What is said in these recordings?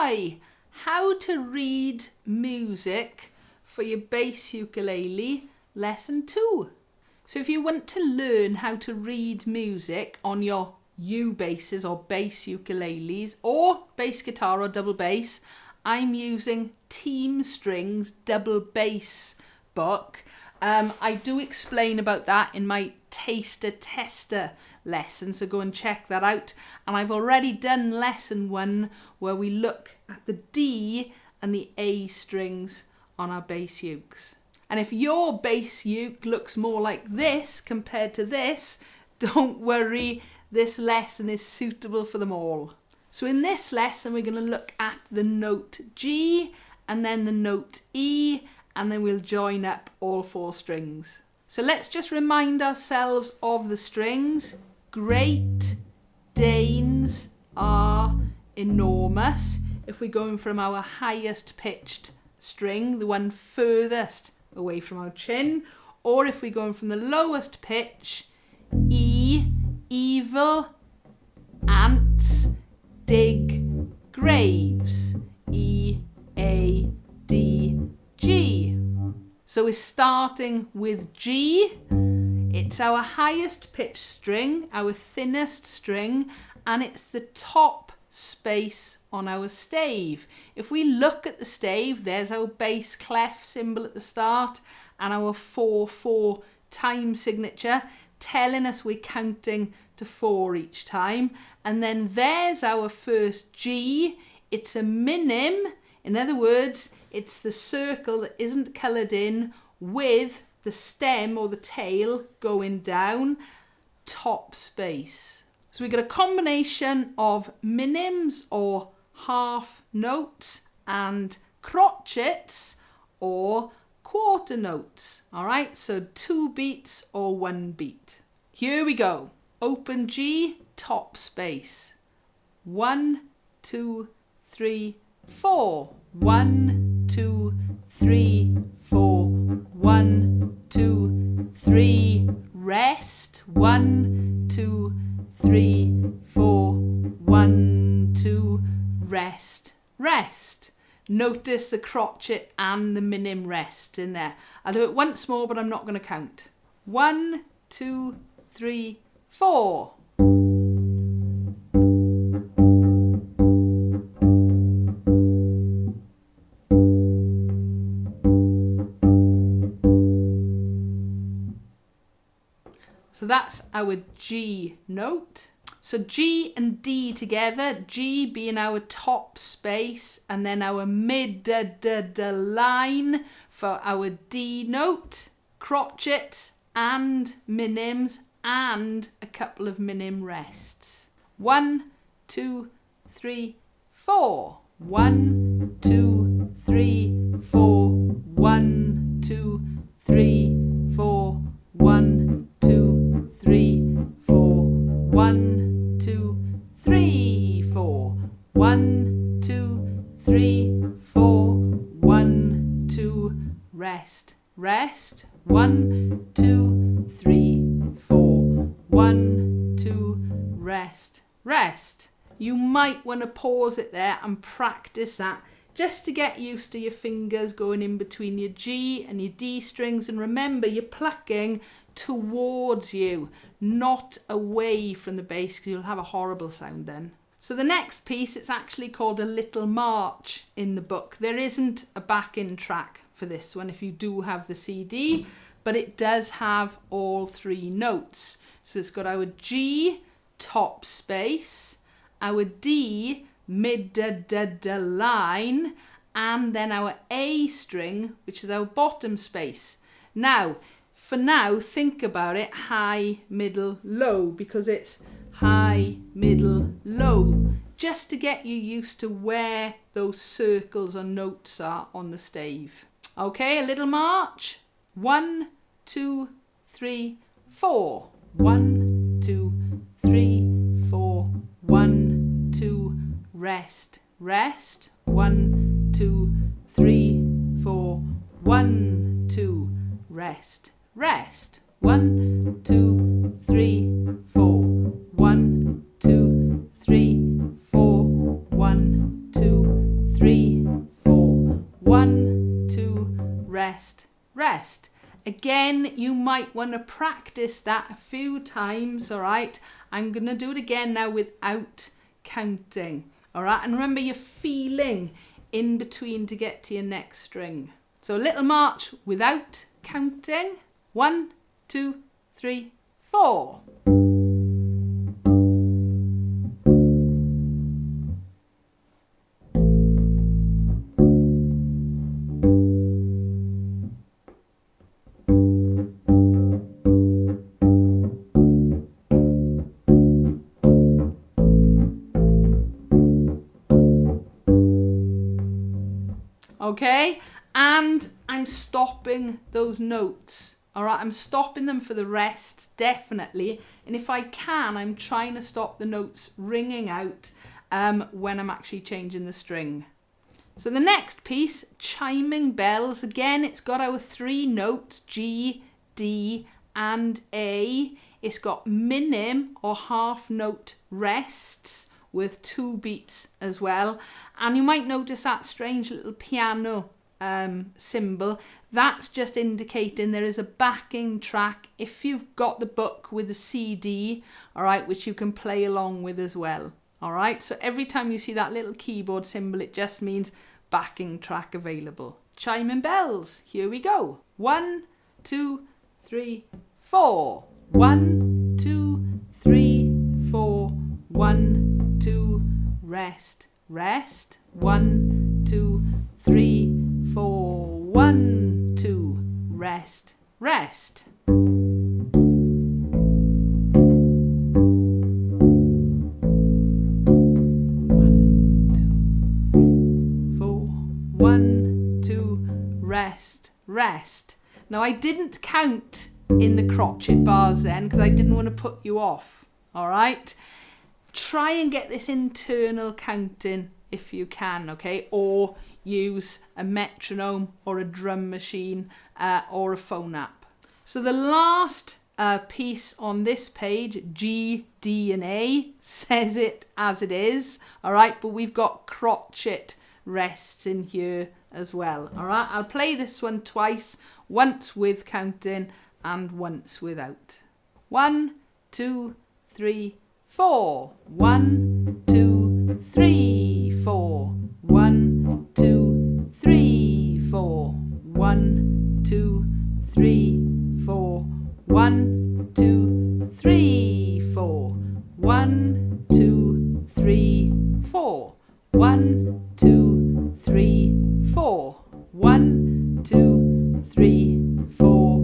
Hi! How to read music for your bass ukulele lesson 2. So if you want to learn how to read music on your U basses or bass ukuleles or bass guitar or double bass, I'm using Team Strings double bass book. I do explain about that in my taster tester lesson, so go and check that out. And I've already done lesson 1 where we look at the D and the A strings on our bass ukes. And if your bass uke looks more like this compared to this, don't worry, this lesson is suitable for them all. So in this lesson we're going to look at the note G and then the note E, and then we'll join up all 4 strings. So let's just remind ourselves of the strings. Great Danes are enormous. If we're going from our highest pitched string, the one furthest away from our chin, or if we're going from the lowest pitch, E, evil ants dig graves. E-A-D-G. So we're starting with G. It's our highest pitched string, our thinnest string, and it's the top space on our stave. If we look at the stave, there's our bass clef symbol at the start and our 4/4 time signature telling us we're counting to 4 each time. And then there's our first G. It's a minim. In other words, it's the circle that isn't coloured in with the stem or the tail going down, top space. So we've got a combination of minims or half notes and crotchets or quarter notes. All right, so 2 beats or 1 beat. Here we go. Open G, top space. 1, 2, 3, 4. 1, 2, 3, 4. 1, 2, 3. Rest. 1, 2, 3, 4. 1, 2. Rest. Rest. Notice the crotchet and the minim rest in there. I'll do it once more, but I'm not going to count. 1, 2, 3, 4. So that's our G note. So G and D together, G being our top space and then our mid line for our D note, crotchets and minims and a couple of minim rests. 1, 2, 3, 4. 1, 2, 3, 4. 1, 2, 3, 4. 1, 2, 3, 4. 1, 2, 3, 4. 1, 2, 3, 4. 1, 2, rest, rest. 1, 2, 3, 4. 1, 2, rest, rest. You might want to pause it there and practice that just to get used to your fingers going in between your G and your D strings. And remember, you're plucking towards you, not away from the bass, because you'll have a horrible sound then. So the next piece, it's actually called a little march in the book. There isn't a back-in track for this one if you do have the CD, but it does have all 3 notes. So it's got our G, top space, our D, mid line, and then our A string, which is our bottom space. Now, for now, think about it high, middle, low, because it's high, middle, low, just to get you used to where those circles or notes are on the stave. Okay, a little march. 1, 2, 3, 4. 1, 2, 3, 4. 1, 2, rest, rest. 1, 2, 3, 4. 1, 2, rest, rest. 1, 2, 3, 4. 1, 2, 3, 4. 1, 2, rest. Again, you might want to practice that a few times, all right? I'm going to do it again now without counting, all right? And remember, you're feeling in between to get to your next string. So a little march without counting. 1, 2, 3, 4. Okay, and I'm stopping those notes. All right, I'm stopping them for the rest, definitely. And if I can, I'm trying to stop the notes ringing out when I'm actually changing the string. So the next piece, chiming bells. Again, it's got our 3 notes, G, D, and A. It's got minim or half note rests with 2 beats as well. And you might notice that strange little piano symbol. That's just indicating there is a backing track if you've got the book with the CD, all right, which you can play along with as well. All right, so every time you see that little keyboard symbol, it just means backing track available. Chiming bells, here we go. 1, 2, 3, 4. 1, 2, 3, 4. 1, 2, rest, rest. 1, 2, 3, 4. 1, 2, rest, rest. 1, 2, rest, rest. Now I didn't count in the crotchet bars then because I didn't want to put you off, all right? Try and get this internal counting if you can, okay? Or use a metronome or a drum machine or a phone app. So the last piece on this page, G, D and A, says it as it is, all right? But we've got crotchet rests in here as well, all right? I'll play this one twice, once with counting and once without. 1, 2, 3, 4. 1, 2, 3, 4. 1, 2, 3, 4. 1, 2, 3, 4. 1, 2, 3, 4. 1, 2, 3, 4. 1, 2, 3, 4. 1, 2, 3, 4.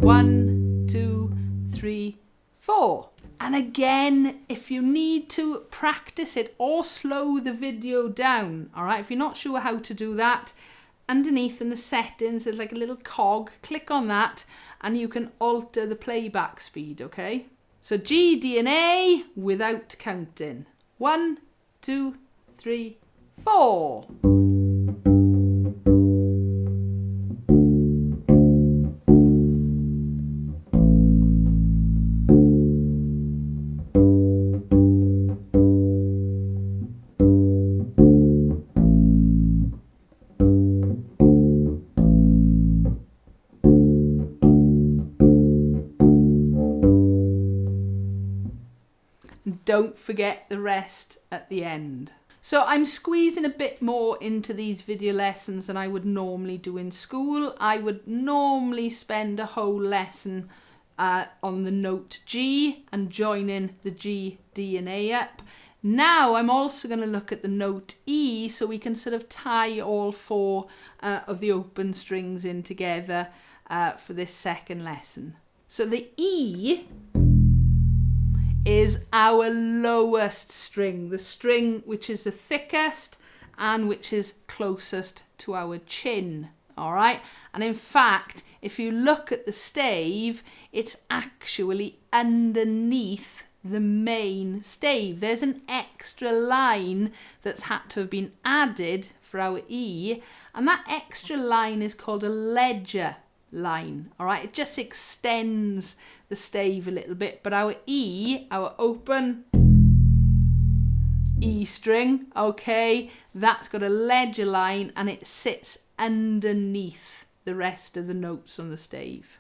1, 2, 3, 4. And again, if you need to practice it or slow the video down, all right, if you're not sure how to do that, underneath in the settings, there's like a little cog. Click on that and you can alter the playback speed, okay? So G, D and A without counting. 1, 2, 3, 4. Don't forget the rest at the end. So I'm squeezing a bit more into these video lessons than I would normally do in school. I would normally spend a whole lesson on the note G and joining the G, D and A up. Now I'm also going to look at the note E so we can sort of tie all 4 of the open strings in together for this second lesson. So the E is our lowest string, the string which is the thickest and which is closest to our chin, all right? And in fact, if you look at the stave, it's actually underneath the main stave. There's an extra line that's had to have been added for our E, and that extra line is called a ledger line, all right? It just extends the stave a little bit, but our E, our open E string, okay, that's got a ledger line and it sits underneath the rest of the notes on the stave.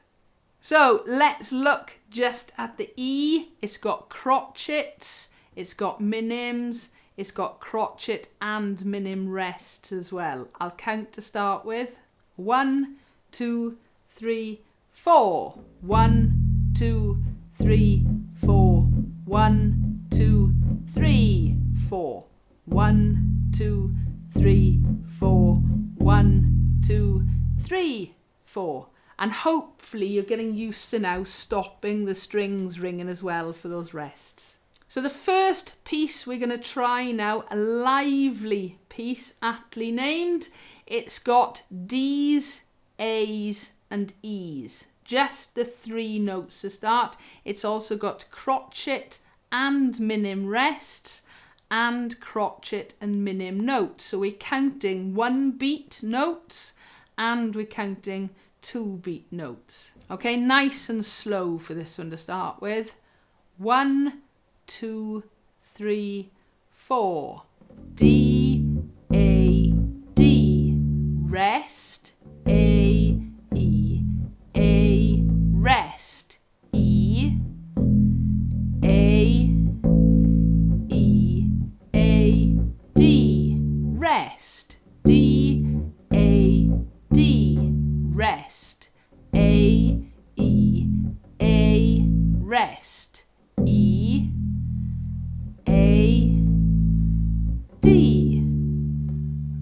So let's look just at the E. It's got crotchets, it's got minims, it's got crotchet and minim rests as well. I'll count to start with. 1, 2, 3, 4. 1, 2, 3, 4. 1, 2, 3, 4. 1, 2, 3, 4. 1, 2, 3, 4. And hopefully you're getting used to now stopping the strings ringing as well for those rests. So the first piece we're going to try now, a lively piece, aptly named. It's got D's, A's and E's. Just the 3 notes to start. It's also got crotchet and minim rests and crotchet and minim notes. So we're counting 1 beat notes and we're counting 2 beat notes. Okay, nice and slow for this one to start with. 1, 2, 3, 4. D, A, D. Rest, A, E. A, rest, E. A, E, A, D. Rest, D, A, D. Rest, A, E, A, rest, E, A, D,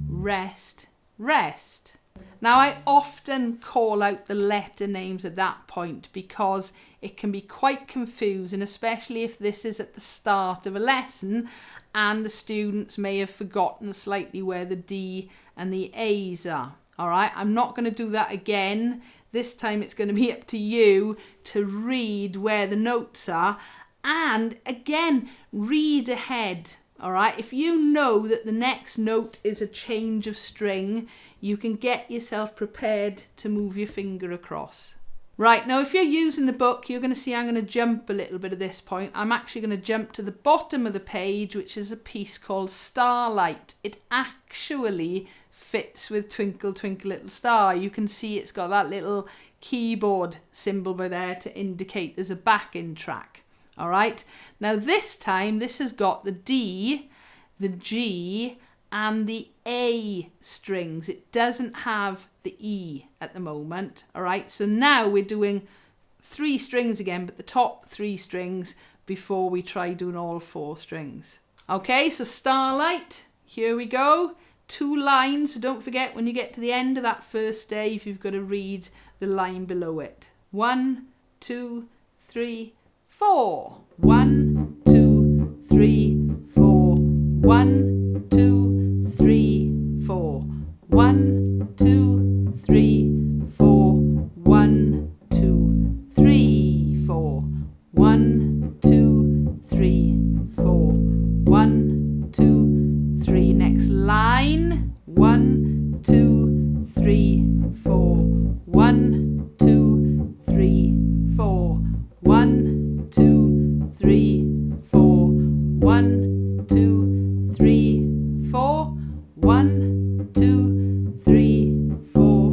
rest, rest. Now I often call out the letter names at that point because it can be quite confusing, especially if this is at the start of a lesson and the students may have forgotten slightly where the D and the A's are. All right, I'm not going to do that again. This time it's going to be up to you to read where the notes are and again, read ahead. All right, if you know that the next note is a change of string, you can get yourself prepared to move your finger across. Right, now if you're using the book, you're going to see I'm going to jump a little bit at this point. I'm actually going to jump to the bottom of the page, which is a piece called Starlight. It actually fits with Twinkle Twinkle Little Star. You can see it's got that little keyboard symbol by there to indicate there's a backing track. All right, now this time this has got the D, the G and the A strings. It doesn't have the E at the moment. All right, so now we're doing 3 strings again, but the top 3 strings before we try doing all 4 strings. Okay, so Starlight, here we go. 2 lines, so don't forget when you get to the end of that first stave, you've got to read the line below it. 1, 2, 3, 4. 1, 2, 3, 4. 1, 2, 3, 4. 1, 2, 3, 4. 1, 2, 3, 4. 1, 2, 3, 4. 1, 2, 3. Next line. 1, 2, 3, 4. 1, 2, 3, 4. 1, 2, 3, 4. 1, 2, 3, 4. 1, 2, 3, 4.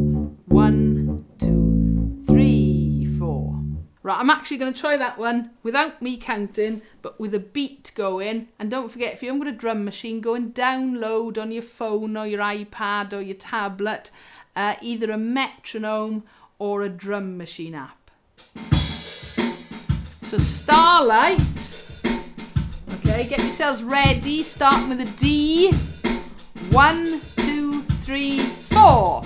1, 2, 3, 4. Right, I'm actually going to try that one without me counting, but with a beat going. And don't forget, if you haven't got a drum machine, go and download on your phone or your iPad or your tablet either a metronome or a drum machine app. So Starlight. Okay, get yourselves ready, starting with a D. 1, 2, 3, 4.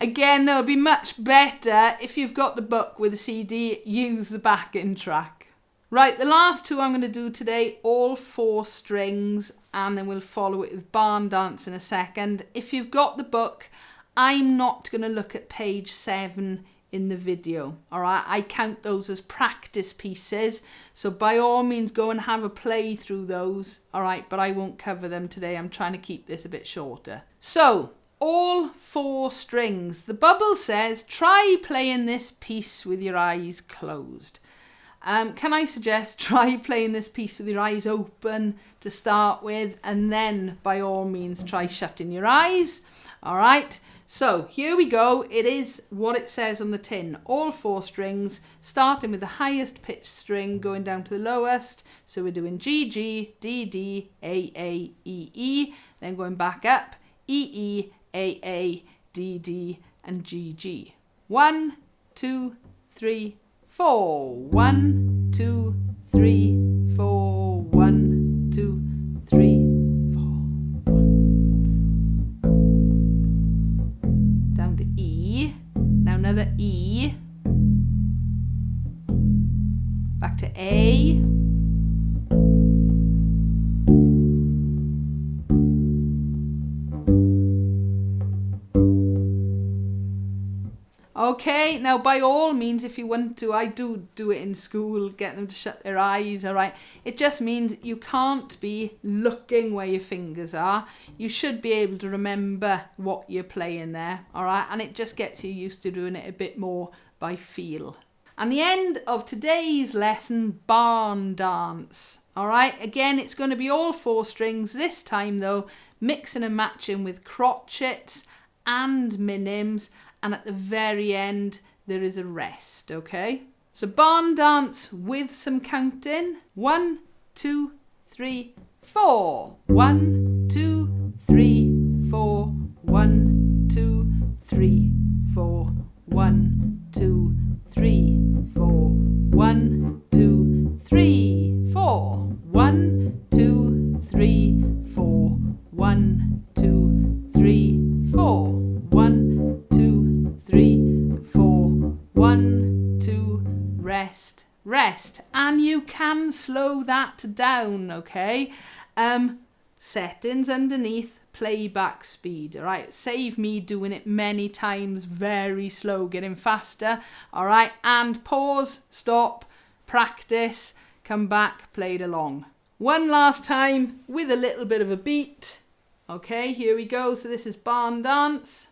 Again, it'll be much better if you've got the book with the CD, use the backing track. Right, the last 2 I'm going to do today, all 4 strings, and then we'll follow it with barn dance in a second. If you've got the book, I'm not going to look at page 7 in the video, all right? I count those as practice pieces, so by all means go and have a play through those, all right? But I won't cover them today. I'm trying to keep this a bit shorter. So, all 4 strings. The bubble says, try playing this piece with your eyes closed. Can I suggest try playing this piece with your eyes open to start with, and then by all means try shutting your eyes, all right? So here we go. It is what it says on the tin. All 4 strings, starting with the highest pitched string, going down to the lowest. So we're doing G, G, D, D, A, A, E, E. Then going back up, E, E, A, A, D, D, and G, G. 1, 2, 3, 4. 1, 2, 3, 4. 1, 2, 3, 4. Down to E. Now another E. Back to A. Okay, now by all means, if you want to, I do it in school, get them to shut their eyes, all right? It just means you can't be looking where your fingers are. You should be able to remember what you're playing there, all right? And it just gets you used to doing it a bit more by feel. And the end of today's lesson, barn dance, all right? Again, it's going to be all 4 strings. This time, though, mixing and matching with crotchets and minims. And at the very end, there is a rest, okay? So barn dance with some counting. 1, 2, 3, 4. 1, 2, 3, 4. 1, 2, 3, 4. 1, 2, 3, 4. 1, 2, 3, 4. 1, 2, 3, 4. 1, 2, 3, 4. 1, 2, 3, 4. 1, 2, rest, rest. And you can slow that down, okay? Settings underneath, playback speed, all right? Save me doing it many times, very slow, getting faster, all right? And pause, stop, practice, come back, play it along. One last time with a little bit of a beat. Okay, here we go. So this is barn dance.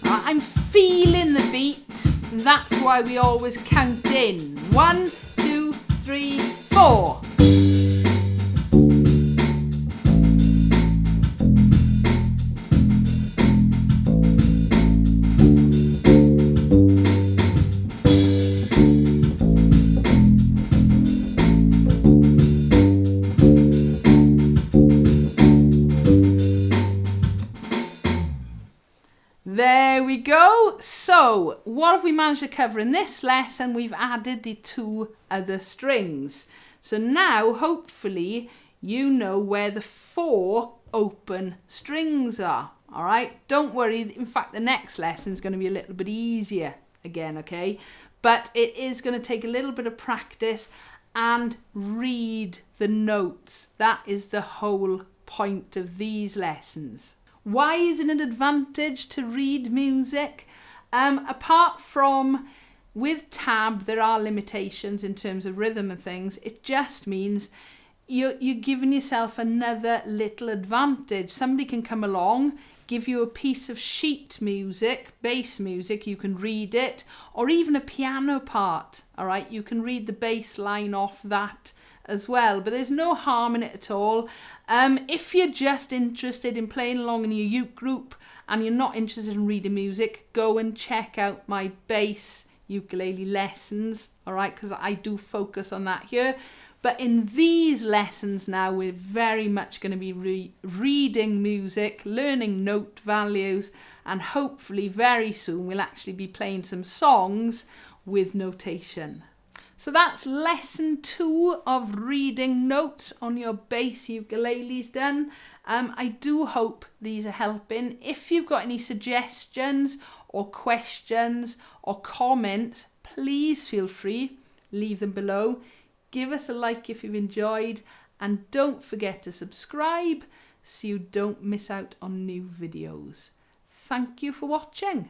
I'm feeling the beat. That's why we always count in. 1, 2, 3, 4. There we go. So what have we managed to cover in this lesson? We've added the 2 other strings. So now hopefully you know where the 4 open strings are. All right, don't worry. In fact, the next lesson is going to be a little bit easier again, okay? But it is going to take a little bit of practice and read the notes. That is the whole point of these lessons. Why is it an advantage to read music? Apart from with tab, there are limitations in terms of rhythm and things. It just means you're giving yourself another little advantage. Somebody can come along, give you a piece of sheet music, bass music, you can read it, or even a piano part, all right? You can read the bass line off that as well, but there's no harm in it at all. If you're just interested in playing along in your uke group and you're not interested in reading music, go and check out my bass ukulele lessons, all right, because I do focus on that here. But in these lessons now, we're very much going to be reading music, learning note values, and hopefully very soon we'll actually be playing some songs with notation. So that's lesson 2 of reading notes on your bass ukuleles done. I do hope these are helping. If you've got any suggestions or questions or comments, please feel free, leave them below. Give us a like if you've enjoyed, And don't forget to subscribe so you don't miss out on new videos. Thank you for watching.